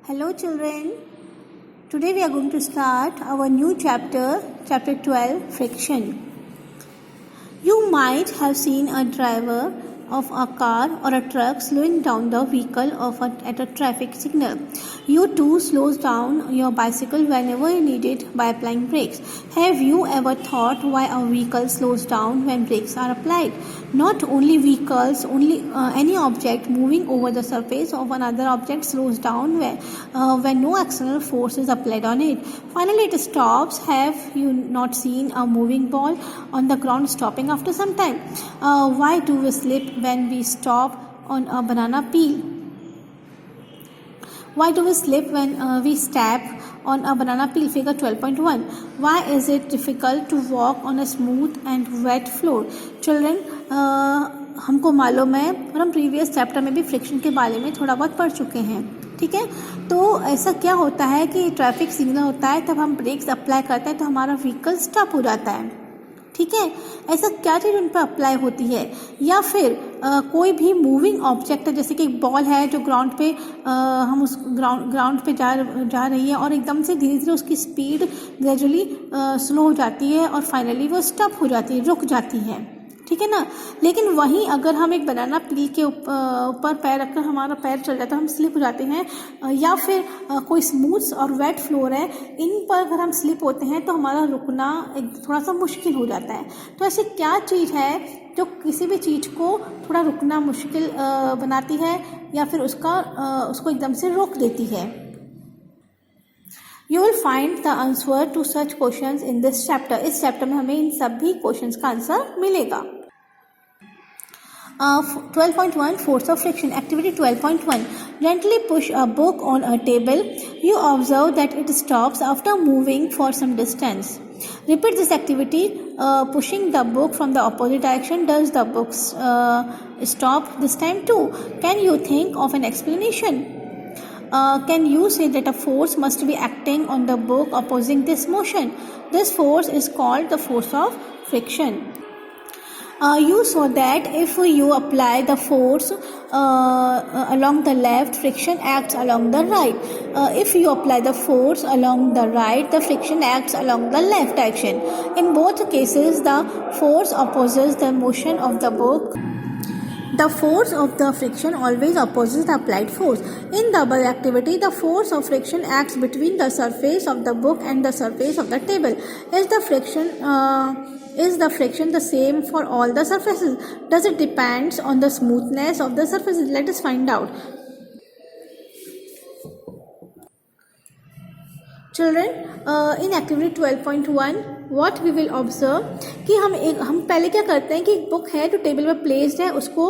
Hello children, today we are going to start our new chapter 12, Friction. You might have seen a driver of a car or a truck slowing down the vehicle at a traffic signal. You too slows down your bicycle whenever you need it by applying brakes. Have you ever thought why a vehicle slows down when brakes are applied? Not only vehicles, any object moving over the surface of another object slows down when no external force is applied on it. Finally, it stops. Have you not seen a moving ball on the ground stopping after some time? Why do we slip when we stop on a banana peel? Why do we slip when we step on a banana peel? Figure 12.1. Why is it difficult to walk on a smooth and wet floor? Children, हमको मालूम है और हम previous chapter में भी friction के बारे में थोड़ा बहुत पढ़ चुके हैं. ठीक है, तो ऐसा क्या होता है कि ट्रैफिक सिग्नल होता है, तब हम ब्रेक्स अप्लाई करते हैं तो हमारा व्हीकल स्टॉप हो जाता है. ठीक है, ऐसा क्या चीज़ उन पर अप्लाई होती है? या फिर कोई भी मूविंग ऑब्जेक्ट है, जैसे कि एक बॉल है जो ग्राउंड पे हम उस ग्राउंड पे जा रही है और एकदम से धीरे धीरे उसकी स्पीड ग्रेजुअली स्लो हो जाती है और फाइनली वो स्टॉप हो जाती है, रुक जाती है. ठीक है ना. लेकिन वहीं अगर हम एक बनाना पील के ऊपर पैर रखकर हमारा पैर चल जाता है, हम स्लिप हो जाते हैं, या फिर कोई स्मूथ और वेट फ्लोर है, इन पर अगर हम स्लिप होते हैं तो हमारा रुकना थोड़ा सा मुश्किल हो जाता है. तो ऐसी क्या चीज़ है जो किसी भी चीज़ को थोड़ा रुकना मुश्किल बनाती है या फिर उसको एकदम से रोक देती है? You will find the answer to such questions in this chapter. इस चैप्टर में हमें इन सभी क्वेश्चंस का आंसर मिलेगा. 12.1 Force of Friction. Activity 12.1. Gently push a book on a table. You observe that it stops after moving for some distance. Repeat this activity, pushing the book from the opposite direction. Does the book stop this time too? Can you think of an explanation? Can you say that a force must be acting on the book opposing this motion? This force is called the force of friction. You saw that if you apply the force along the left, friction acts along the right. If you apply the force along the right, the friction acts along the left direction. In both cases, the force opposes the motion of the book. The force of the friction always opposes the applied force. In double activity, the force of friction acts between the surface of the book and the surface of the table. Is the friction the same for all the surfaces? Does it depend on the smoothness of the surfaces? Let us find out. Children, in activity 12.1 what we will observe कि हम पहले क्या करते हैं कि एक book है जो टेबल पर प्लेस्ड है, उसको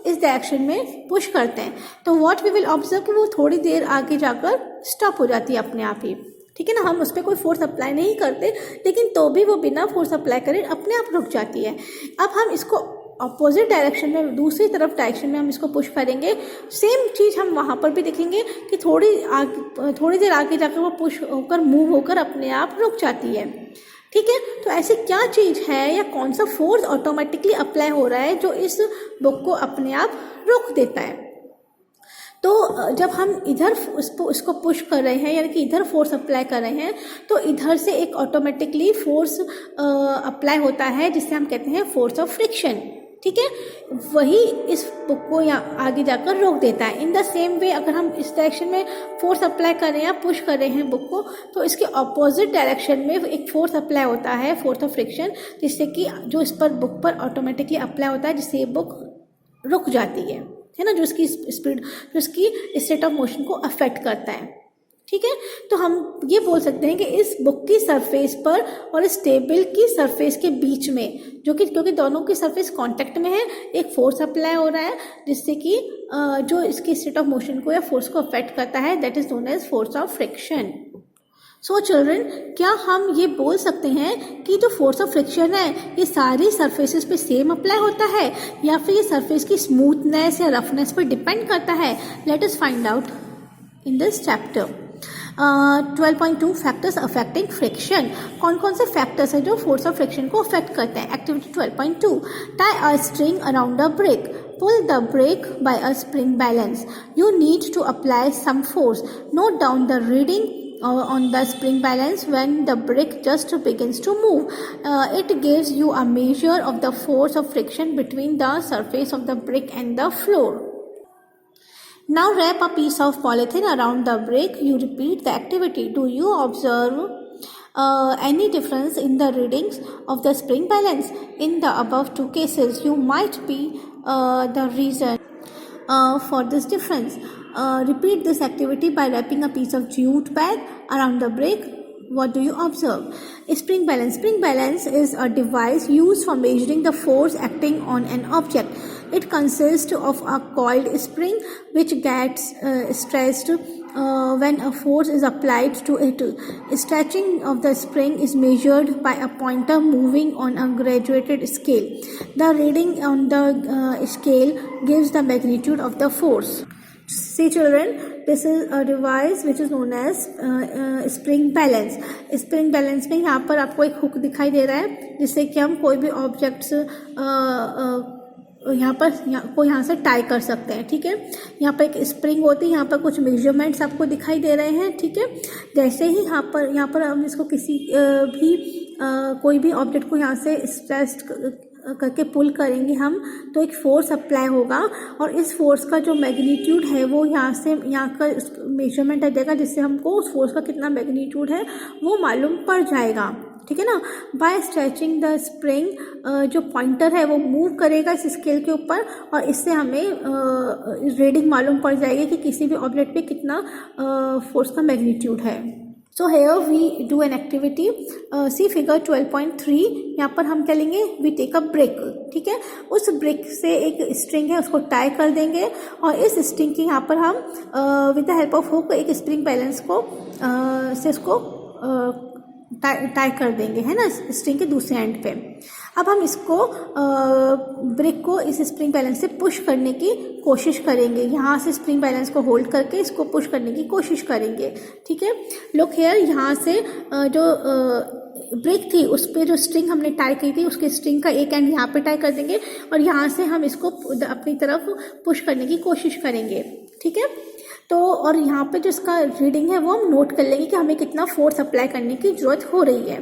इस डायरेक्शन में पुश करते हैं. तो व्हाट वी विल ऑब्जर्व कि वो थोड़ी देर आगे जाकर स्टॉप हो जाती है अपने आप ही. ठीक है ना, हम उस पर कोई फोर्स अप्लाई नहीं करते, लेकिन तो भी वो बिना फोर्स अप्लाई करे अपने आप रुक जाती है. अब हम इसको अपोजिट डायरेक्शन में, दूसरी तरफ डायरेक्शन में हम इसको पुश करेंगे. सेम चीज़ हम वहाँ पर भी देखेंगे कि थोड़ी देर आगे जाकर वो पुश होकर मूव होकर अपने आप रुक जाती है. ठीक है, तो ऐसी क्या चीज़ है या कौन सा फोर्स ऑटोमेटिकली अप्लाई हो रहा है जो इस बुक को अपने आप रोक देता है? तो जब हम इधर इसको पुश कर रहे हैं, यानी कि इधर फोर्स अप्लाई कर रहे हैं, तो इधर से एक ऑटोमेटिकली फोर्स अप्लाई होता है जिसे हम कहते हैं फोर्स ऑफ फ्रिक्शन. ठीक है, वही इस बुक को यहाँ आगे जाकर रोक देता है. इन द सेम वे अगर हम इस डायरेक्शन में फोर्स अप्लाई कर रहे हैं या पुश कर रहे हैं बुक को, तो इसके ऑपोजिट डायरेक्शन में एक फोर्स अप्लाई होता है, फोर्स ऑफ फ्रिक्शन, जिससे कि जो इस पर बुक पर ऑटोमेटिकली अप्लाई होता है, जिससे ये बुक रुक जाती है ना, जो इसकी स्पीड, जो इसकी स्टेट ऑफ मोशन को अफेक्ट करता है. ठीक है, तो हम ये बोल सकते हैं कि इस बुक की सरफेस पर और इस टेबल की सरफेस के बीच में, क्योंकि दोनों की सरफेस कांटेक्ट में है, एक फोर्स अप्लाई हो रहा है जिससे कि जो इसकी स्टेट ऑफ मोशन को या फोर्स को अफेक्ट करता है, that is known as force of friction. So children, क्या हम ये बोल सकते हैं कि जो फोर्स ऑफ फ्रिक्शन है ये सारी सरफेसेस पे सेम अप्लाई होता है या फिर ये सरफेस की स्मूथनेस या रफनेस पर डिपेंड करता है? Let us find out in this chapter. 12.2 factors affecting friction. कौन कौन से फैक्टर्स है जो फोर्स ऑफ फ्रिक्शन को अफेक्ट करते हैं? Activity 12.2 tie a string around a brake. Pull the brake by a spring balance. You need to apply some force. Note down the reading on the spring balance when the brake just begins to move. It gives you a measure of the force of friction between the surface of the brake and the floor. Now wrap a piece of polythene around the brake. You repeat the activity. Do you observe any difference in the readings of the spring balance? In the above two cases, you might be the reason for this difference. Repeat this activity by wrapping a piece of jute bag around the brake. What do you observe? Spring balance. Spring balance is a device used for measuring the force acting on an object. It consists of a coiled spring which gets stretched when a force is applied to it. Stretching of the spring is measured by a pointer moving on a graduated scale. The reading on the scale gives the magnitude of the force. See children, this is a device which is known as spring balance. Spring balance में यहाँ पर आपको एक hook दिखाई दे रहा है जिससे कि हम कोई भी ऑब्जेक्ट्स यहाँ से टाई कर सकते हैं. ठीक है, यहाँ पर एक स्प्रिंग होती है, यहाँ पर कुछ मेजरमेंट्स आपको दिखाई दे रहे हैं. ठीक है, जैसे ही यहाँ पर हम इसको किसी भी कोई भी ऑब्जेक्ट को यहाँ से स्ट्रेच करके पुल करेंगे हम, तो एक फोर्स अप्लाई होगा और इस फोर्स का जो मैग्नीट्यूड है वो यहाँ का मेजरमेंट आ जाएगा जिससे हमको उस फोर्स का कितना मैग्नीट्यूड है वो मालूम पड़ जाएगा. ठीक है ना. बाय स्ट्रेचिंग द स्प्रिंग, जो पॉइंटर है वो मूव करेगा इस स्केल के ऊपर और इससे हमें रीडिंग मालूम पड़ जाएगी कि किसी भी ऑब्जेक्ट पे कितना फोर्स का मैग्नीट्यूड है. So here we do an activity. See figure 12.3. यहाँ पर हम क्या लेंगे? We take a brick. ठीक है, उस ब्रिक से एक स्ट्रिंग है उसको टाई कर देंगे और इस स्ट्रिंग की यहाँ पर हम with the help of hook एक स्प्रिंग बैलेंस को से इसको टाई कर देंगे, है ना, स्ट्रिंग के दूसरे एंड पे. अब हम इसको ब्रिक को इस स्प्रिंग बैलेंस से पुश करने की कोशिश करेंगे. यहाँ से स्प्रिंग बैलेंस को होल्ड करके इसको पुश करने की कोशिश करेंगे. ठीक है, लुक हियर, यहाँ से जो ब्रिक थी उस पर जो स्ट्रिंग हमने टाई की थी उसके स्ट्रिंग का एक एंड यहाँ पे टाई कर देंगे और यहाँ से हम इसको अपनी तरफ पुश करने की कोशिश करेंगे. ठीक है, तो और यहाँ पे जो इसका रीडिंग है वो हम नोट कर लेंगे कि हमें कितना फोर्स अप्लाई करने की जरूरत हो रही है.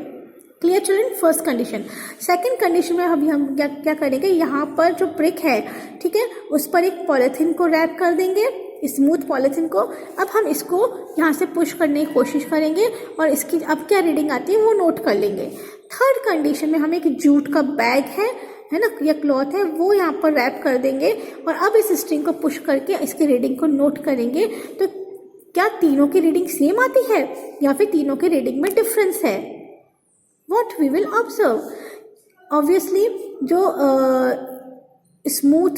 Clear children? First condition. Second condition में अभी हम क्या करेंगे, यहाँ पर जो ब्रिक है, ठीक है, उस पर एक पॉलीथीन को रैप कर देंगे, स्मूथ पॉलीथीन को. अब हम इसको यहाँ से पुश करने की कोशिश करेंगे और इसकी अब क्या रीडिंग आती है वो नोट कर लेंगे. थर्ड कंडीशन में हम एक जूट का बैग है ना, या क्लॉथ है, वो यहाँ पर रैप कर देंगे और अब इस स्ट्रिंग को पुश करके इसकी रीडिंग को नोट करेंगे. तो क्या तीनों की रीडिंग सेम आती है या फिर तीनों की रीडिंग में डिफरेंस है? What we will observe, obviously जो स्मूथ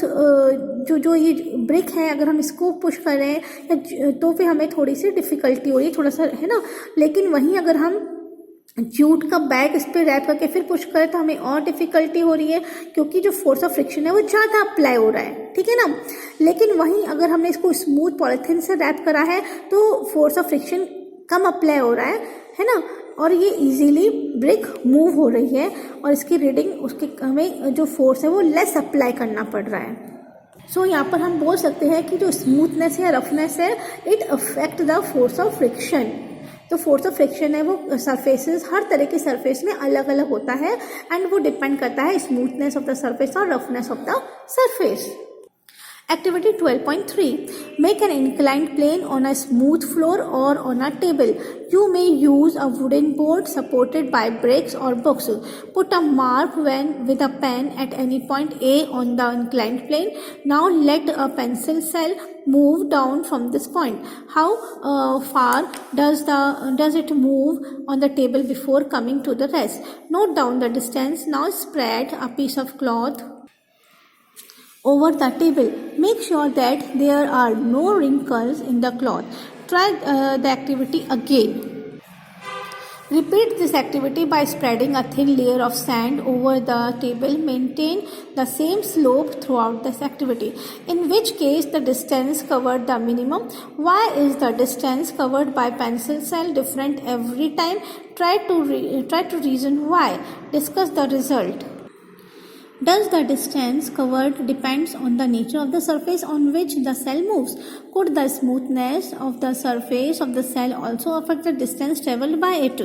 जो ये ब्रिक है अगर हम इसको पुश कर रहे हैं तो फिर हमें थोड़ी सी डिफिकल्टी हो रही है, थोड़ा सा, है ना. लेकिन वहीं अगर हम जूट का बैग इस पर रैप करके फिर पुश करें तो हमें और डिफिकल्टी हो रही है क्योंकि जो फोर्स ऑफ फ्रिक्शन है वो ज़्यादा अप्लाई हो रहा है. ठीक है ना. लेकिन वहीं अगर हमने इसको स्मूथ पॉलीथीन से रैप करा है तो force of friction come apply हो रहा है ना, और ये इजीली ब्रिक मूव हो रही है और इसकी रीडिंग उसके हमें जो फोर्स है वो लेस अप्लाई करना पड़ रहा है. सो यहाँ पर हम बोल सकते हैं कि जो स्मूथनेस है, रफनेस है, it affect the force of friction. तो फोर्स ऑफ फ्रिक्शन है वो सरफेसेस, हर तरह की सरफेस में अलग अलग होता है एंड वो डिपेंड करता है स्मूथनेस ऑफ द सरफेस और roughness of the surface. Activity 12.3. Make an inclined plane on a smooth floor or on a table. You may use a wooden board supported by bricks or books. Put a mark with a pen at any point A on the inclined plane. Now let a pencil cell move down from this point. How far does it move on the table before coming to the rest? Note down the distance. Now spread a piece of cloth over the table. Make sure that there are no wrinkles in the cloth. Try the activity again. Repeat this activity by spreading a thin layer of sand over the table. Maintain the same slope throughout this activity. In which case the distance covered the minimum. Why is the distance covered by pencil cell different every time? Try to reason why. Discuss the result. Does the distance covered depends on the nature of the surface on which the cell moves? Could the smoothness of the surface of the cell also affect the distance traveled by it?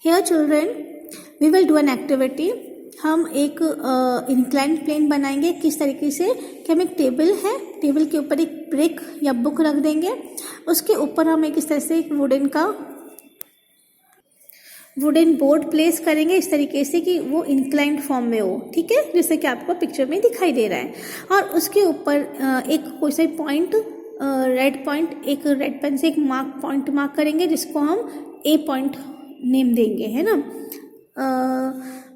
Here children, we will do an activity. हम एक incline plane बनाएंगे किस तरीके से कि हम एक table है, टेबल के ऊपर एक ब्रिक या बुक रख देंगे, उसके ऊपर हम एक इस तरह से एक वुडन बोर्ड प्लेस करेंगे इस तरीके से कि वो इंक्लाइंड फॉर्म में हो, ठीक है, जैसे कि आपको पिक्चर में दिखाई दे रहा है। और उसके ऊपर एक कोई सा पॉइंट, रेड पॉइंट, एक रेड पेन से एक पॉइंट मार्क करेंगे जिसको हम ए पॉइंट नेम देंगे, है ना।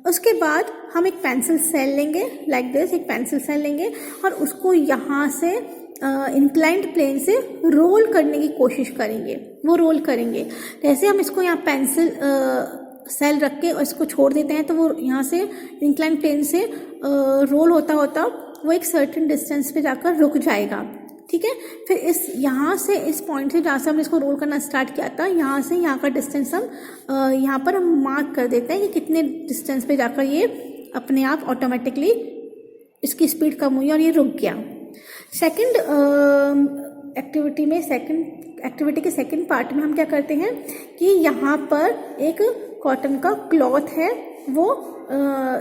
उसके बाद हम एक पेंसिल सेल लेंगे, लाइक दिस, एक पेंसिल सेल लेंगे और उसको यहाँ से इंक्लाइंड प्लेन से रोल करने की कोशिश करेंगे, वो रोल करेंगे। जैसे हम इसको यहाँ पेंसिल सेल रख के और इसको छोड़ देते हैं तो वो यहाँ से इंक्लाइंड प्लेन से रोल होता होता वो एक सर्टेन डिस्टेंस पे जाकर रुक जाएगा, ठीक है। फिर इस यहाँ से इस पॉइंट से जहाँ से हमने इसको रोल करना स्टार्ट किया था, यहाँ से यहाँ का डिस्टेंस हम यहाँ पर हम मार्क कर देते हैं कि कितने डिस्टेंस पे जाकर ये अपने आप ऑटोमेटिकली इसकी स्पीड कम हुई और ये रुक गया। सेकंड एक्टिविटी के सेकंड पार्ट में हम क्या करते हैं कि यहाँ पर एक कॉटन का क्लॉथ है, वो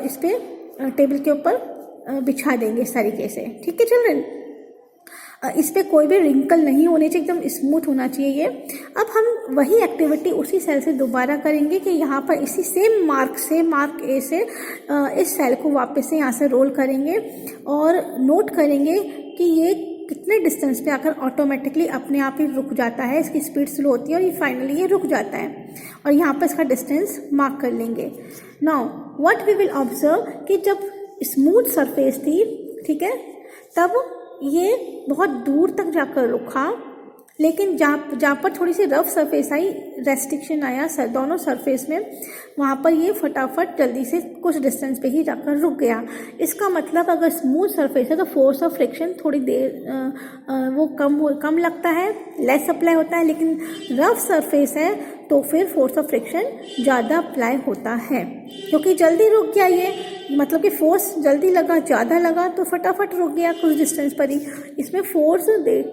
इस पे टेबल के ऊपर बिछा देंगे इस तरीके से, ठीक है चिल्ड्रन। इस पे कोई भी रिंकल नहीं होने चाहिए, एकदम स्मूथ होना चाहिए ये। अब हम वही एक्टिविटी उसी सेल से दोबारा करेंगे कि यहाँ पर इसी सेम मार्क ए से इस सेल को वापस से यहाँ से रोल करेंगे और नोट करेंगे कि ये कितने डिस्टेंस पे आकर ऑटोमेटिकली अपने आप ही रुक जाता है, इसकी स्पीड स्लो होती है और ये फाइनली ये रुक जाता है और यहाँ पर इसका डिस्टेंस मार्क कर लेंगे। Now what we will observe कि जब स्मूथ सरफेस थी, ठीक है, तब ये बहुत दूर तक जाकर रुका, लेकिन जहाँ पर थोड़ी सी रफ सरफेस आई, रेस्ट्रिक्शन आया दोनों सरफेस में, वहाँ पर ये फटाफट जल्दी से कुछ डिस्टेंस पे ही जाकर रुक गया। इसका मतलब अगर स्मूथ सरफेस है तो फोर्स ऑफ फ्रिक्शन थोड़ी देर वो कम लगता है, लेस अप्लाई होता है, लेकिन रफ सरफेस है तो फिर फोर्स ऑफ फ्रिक्शन ज़्यादा अप्लाई होता है, क्योंकि जल्दी रुक गया ये, मतलब कि फोर्स जल्दी लगा, ज़्यादा लगा तो फटाफट रुक गया कुछ डिस्टेंस पर ही। इसमें फोर्स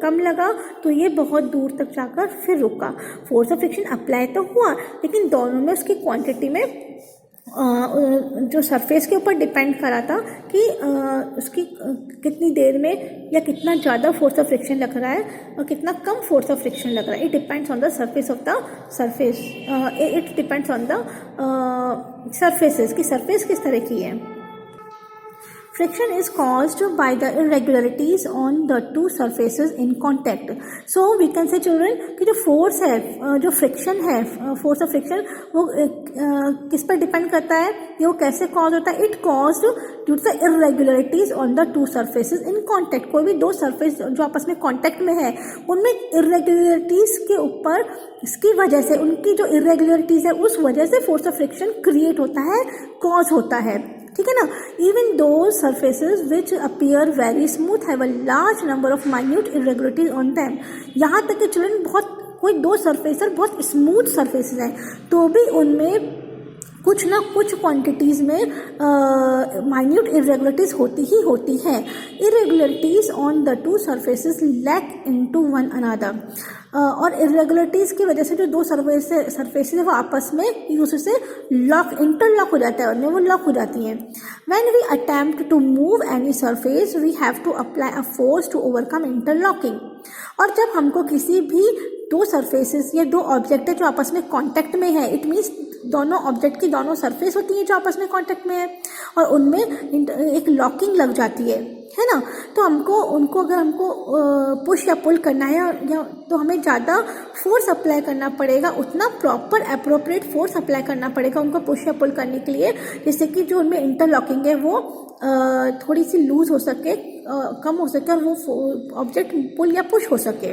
कम लगा तो ये बहुत दूर तक जाकर फिर रुका। फोर्स ऑफ फ्रिक्शन अप्लाई तो हुआ, लेकिन दोनों में उसकी क्वांटिटी में जो सरफेस के ऊपर डिपेंड करा था कि उसकी कितनी देर में या कितना ज़्यादा फोर्स ऑफ फ्रिक्शन लग रहा है और कितना कम फोर्स ऑफ फ्रिक्शन लग रहा है। It depends on the surface of the surface, it depends on the surfaces की सरफेस किस तरह की है। Friction is caused by the irregularities on the two surfaces in contact. So we can say children कि जो force है, जो friction है, फोर्स ऑफ फ्रिक्शन वो किस पर डिपेंड करता है, ये वो कैसे कॉज होता है। It caused due to the irregularities on the two surfaces in contact. कोई भी दो सरफेस जो आपस में कॉन्टैक्ट में है उनमें इरेगुलरिटीज के ऊपर, इसकी वजह से, उनकी जो इरेगुलरिटीज है उस वजह से फोर्स ऑफ फ्रिक्शन क्रिएट होता है, कॉज होता है, ठीक है ना। Even though surfaces which appear very smooth have a large number of minute irregularities on them. यहाँ तक कि चिल्ड्रन बहुत कोई दो सरफेस बहुत स्मूथ सरफेसेस हैं तो भी उनमें कुछ ना कुछ क्वांटिटीज़ में माइन्यूट इरेगुलरिटीज होती ही होती है। Irregularities on the two surfaces lock into one another. और इरेगुलरिटीज की वजह से जो दो सरफेसेस है वो आपस में एक दूसरे से इंटरलॉक हो जाता है, उनमें वो लॉक हो जाती हैं। When we attempt to move any surface we have to apply a force to overcome interlocking. और जब हमको किसी भी दो सरफेसेस या दो ऑब्जेक्ट है जो आपस में कांटेक्ट में है, इट मीन्स दोनों ऑब्जेक्ट की दोनों सरफेस होती हैं जो आपस में कांटेक्ट में है और उनमें एक लॉकिंग लग जाती है ना। तो उनको अगर हमको पुश या पुल करना है या तो हमें ज़्यादा फोर्स अप्लाई करना पड़ेगा, उतना प्रॉपर अप्रोप्रिएट फोर्स अप्लाई करना पड़ेगा उनको पुश या पुल करने के लिए, जिससे कि जो उनमें इंटरलॉकिंग है वो थोड़ी सी लूज हो सके, कम हो सके और वो ऑब्जेक्ट पुल या पुश हो सके।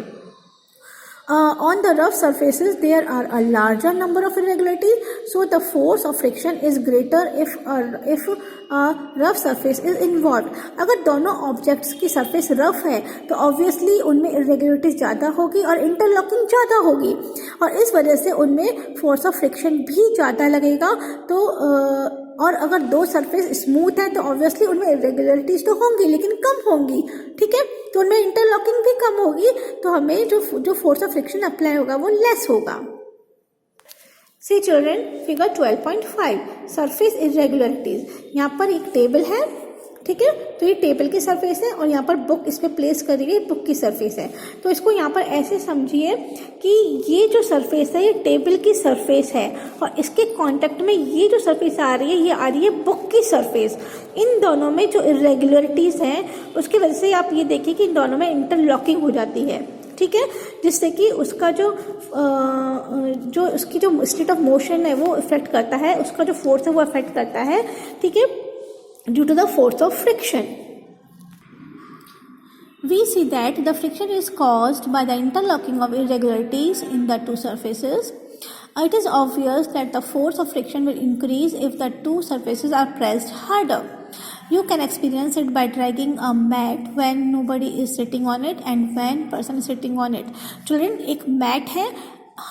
On the rough surfaces there are a larger number of irregularities, so the force of friction is greater if a rough surface is involved. अगर दोनों ऑब्जेक्ट्स की सरफेस रफ है तो ऑब्वियसली उनमें इरेगुलरिटीज ज़्यादा होगी और इंटरलॉकिंग ज़्यादा होगी, और इस वजह से उनमें फोर्स ऑफ फ्रिक्शन भी ज़्यादा लगेगा। तो और अगर दो सरफेस स्मूथ है तो ऑब्वियसली उनमें इरेगुलरिटीज तो होंगी लेकिन कम होंगी, ठीक है, तो उनमें इंटरलॉकिंग भी कम होगी, तो हमें जो फोर्स ऑफ फ्रिक्शन अप्लाई होगा वो लेस होगा। सी चिल्ड्रन, फिगर 12.5 सरफेस इरेगुलरिटीज। यहाँ पर एक टेबल है, ठीक है, तो ये टेबल की सरफेस है और यहाँ पर बुक इस पे प्लेस करी गई बुक की सरफेस है। तो इसको यहाँ पर ऐसे समझिए कि ये जो सरफेस है ये टेबल की सरफेस है और इसके कांटेक्ट में ये जो सरफेस आ रही है ये आ रही है बुक की सरफेस। इन दोनों में जो इरेगुलरिटीज हैं उसकी वजह से आप ये देखिए कि इन दोनों में इंटरलॉकिंग हो जाती है, ठीक है, जिससे कि उसका जो उसकी जो स्टेट ऑफ मोशन है वो इफेक्ट करता है, उसका जो फोर्स है वो इफेक्ट करता है, ठीक है, due to the force of friction. We see that the friction is caused by the interlocking of irregularities in the two surfaces. It is obvious that the force of friction will increase if the two surfaces are pressed harder. You can experience it by dragging a mat when nobody is sitting on it and when person is sitting on it. Children, एक mat है,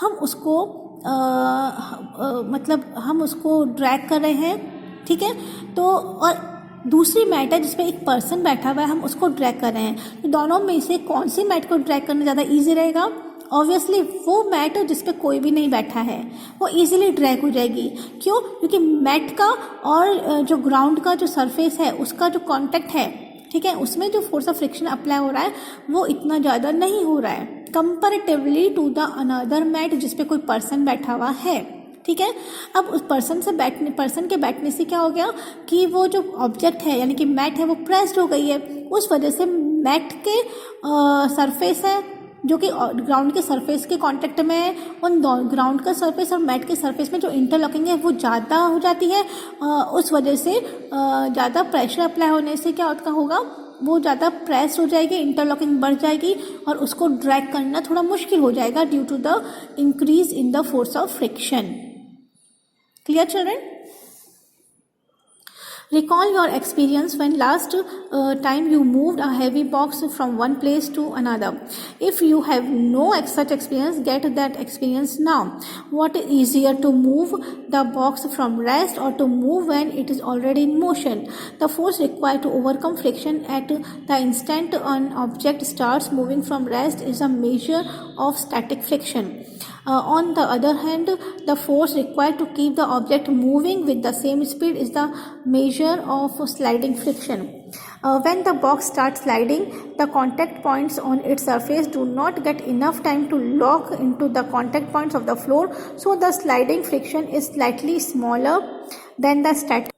हम उसको मतलब हम उसको drag कर रहे हैं, ठीक है, तो और दूसरी मैट है जिसपे एक पर्सन बैठा हुआ है, हम उसको ड्रैग कर रहे हैं। तो दोनों में से कौन सी मैट को ड्रैग करना ज़्यादा इजी रहेगा? ऑब्वियसली वो मैट है जिसपे कोई भी नहीं बैठा है, वो इजीली ड्रैग हो जाएगी। क्यों? क्योंकि मैट का और जो ग्राउंड का जो सरफेस है उसका जो कांटेक्ट है, ठीक है, उसमें जो फोर्स ऑफ फ्रिक्शन अप्लाई हो रहा है वो इतना ज़्यादा नहीं हो रहा है comparatively to the another mat जिसपे कोई पर्सन बैठा हुआ है, ठीक है। अब उस पर्सन के बैठने से क्या हो गया कि वो जो ऑब्जेक्ट है यानी कि मैट है वो प्रेस्ड हो गई है, उस वजह से मैट के सरफेस है जो कि ग्राउंड के सरफेस के कांटेक्ट में है, उन ग्राउंड का सरफेस और मैट के सरफेस में जो इंटरलॉकिंग है वो ज़्यादा हो जाती है। उस वजह से ज़्यादा प्रेशर अप्लाई होने से क्या होगा, वो ज़्यादा प्रेस हो जाएगी, इंटरलॉकिंग बढ़ जाएगी और उसको ड्रैग करना थोड़ा मुश्किल हो जाएगा due to the increase in the force of friction. Clear, children? Recall your experience when last time you moved a heavy box from one place to another. If you have no such experience, get that experience now. What is easier, to move the box from rest or to move when it is already in motion? The force required to overcome friction at the instant an object starts moving from rest is a measure of static friction. On the other hand, the force required to keep the object moving with the same speed is the measure of sliding friction. When the box starts sliding, the contact points on its surface do not get enough time to lock into the contact points of the floor, so the sliding friction is slightly smaller than the static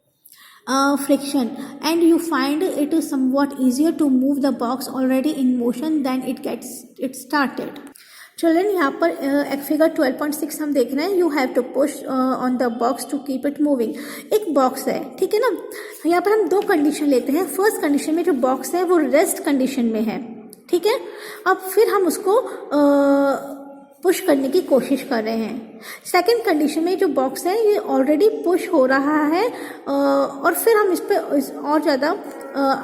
friction, and you find it is somewhat easier to move the box already in motion than it started. Children, यहाँ पर figure 12.6 हम देख रहे हैं। You have to push on the box to keep it moving. एक box है, ठीक है ना, यहाँ पर हम दो कंडीशन लेते हैं। फर्स्ट कंडीशन में जो बॉक्स है वो रेस्ट कंडीशन में है, ठीक है। अब फिर हम उसको पुश करने की कोशिश कर रहे हैं। सेकंड कंडीशन में जो बॉक्स है ये ऑलरेडी पुश हो रहा है और फिर हम इस पर और ज़्यादा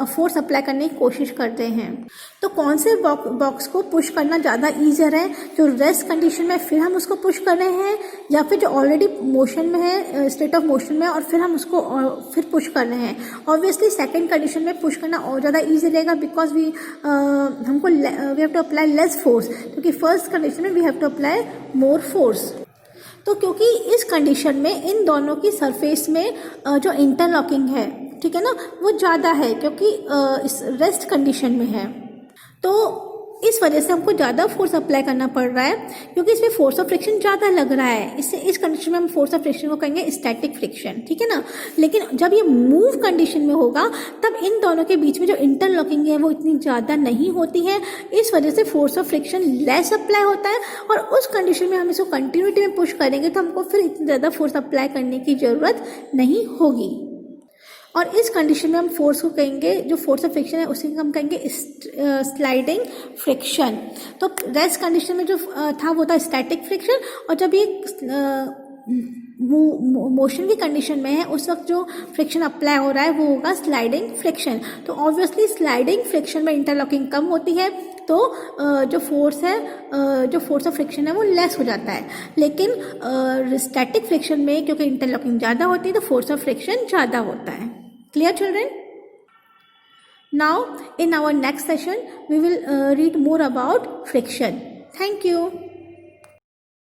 फोर्स अप्लाई करने की कोशिश करते हैं। तो कौन से बॉक्स को पुश करना ज़्यादा ईजियर है, जो रेस्ट कंडीशन में फिर हम उसको पुश कर रहे हैं, या फिर जो ऑलरेडी मोशन में है, स्टेट ऑफ मोशन में, और फिर हम उसको फिर पुश कर रहे हैं? ऑब्वियसली सेकंड कंडीशन में पुश करना और ज़्यादा ईजी रहेगा, because we have to apply less force, क्योंकि फर्स्ट कंडीशन में we have to apply more force. तो क्योंकि इस कंडीशन में इन दोनों की सरफेस में जो इंटरलॉकिंग है, ठीक है ना, वो ज़्यादा है क्योंकि इस रेस्ट कंडीशन में है, तो इस वजह से हमको ज़्यादा फोर्स अप्लाई करना पड़ रहा है क्योंकि इसमें फोर्स ऑफ फ्रिक्शन ज़्यादा लग रहा है। इससे इस कंडीशन में हम फोर्स ऑफ फ्रिक्शन को कहेंगे स्टैटिक फ्रिक्शन, ठीक है ना। लेकिन जब ये मूव कंडीशन में होगा तब इन दोनों के बीच में जो इंटरलॉकिंग है वो इतनी ज़्यादा नहीं होती है, इस वजह से force of friction less apply होता है, और उस कंडीशन में हम इसको कंटिन्यूटी में पुश करेंगे तो हमको फिर इतनी ज़्यादा फोर्स अप्लाई करने की ज़रूरत नहीं होगी। और इस कंडीशन में हम फोर्स को कहेंगे, जो फोर्स ऑफ फ्रिक्शन है उसे हम कहेंगे स्लाइडिंग फ्रिक्शन। तो रेस्ट कंडीशन में जो था वो था स्टैटिक फ्रिक्शन, और जब ये मोशन की कंडीशन में है उस वक्त जो फ्रिक्शन अप्लाई हो रहा है वो होगा स्लाइडिंग फ्रिक्शन। तो ऑब्वियसली स्लाइडिंग फ्रिक्शन में इंटरलॉकिंग कम होती है, तो जो फोर्स है, जो फोर्स ऑफ फ्रिक्शन है वो लेस हो जाता है। लेकिन स्टैटिक फ्रिक्शन में क्योंकि इंटरलॉकिंग ज़्यादा होती है तो फोर्स ऑफ फ्रिक्शन ज़्यादा होता है। Clear children? Now in our next session we will read more about friction. Thank you.